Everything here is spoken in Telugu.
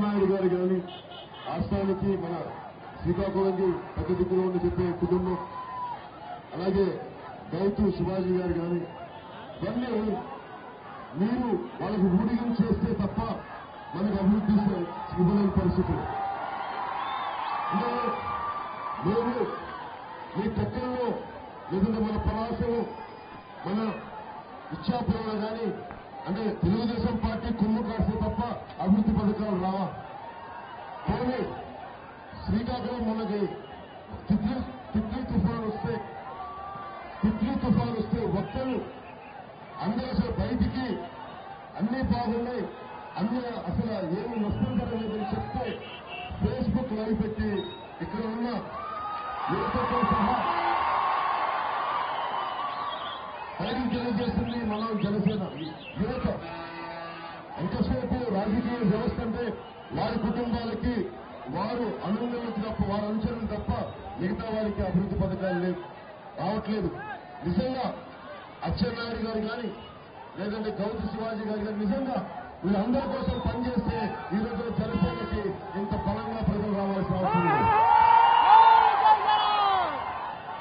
నాయుడు గారు కానీ రాష్ట్రానికి మన శ్రీకాకుళంకి పెద్ద దిక్కులో ఉండి చెప్పే కుటుంబం, అలాగే గౌతు శివాజీ గారు కానీ ఇవన్నీ మీరు వాళ్ళకు ఊడిగం చేస్తే తప్ప మనకు అభివృద్ధి ఇవ్వలేని పరిస్థితులు. అంటే మేము మీ పక్కల్లో లేదంటే మన పలాసలో మన ఇచ్చాపురంలో కానీ అంటే తెలుగుదేశం పార్టీ కొమ్ము కాస్తే తప్ప అభివృద్ధి పథకాలు రావా? పోనీ శ్రీకాకుళం మనకి తిత్లీ తుఫాను వస్తే ఒక్కరు అందరూ అసలు బయటికి అన్ని బాగున్నాయి, అన్ని అసలు ఏమి నష్టం జరగలేదని చెప్తే ఫేస్బుక్ లైవ్ పెట్టి ఇక్కడ ఉన్న యువతతో సహా పైకి తెలియజేస్తుంది మనం జనసేన యువత. ఎంతసేపు రాజకీయ వ్యవస్థ అంటే వారి కుటుంబాలకి వారు అనుమతులకు తప్ప వారి అనుచరులు తప్ప మిగతా వారికి అభివృద్ధి పథకాలు రావట్లేదు. నిజంగా అచ్చెన్నాయుడు గారు కానీ లేదంటే గౌతు శివాజీ గారు కానీ నిజంగా వీళ్ళందరి కోసం పనిచేస్తే ఈరోజు జనసేన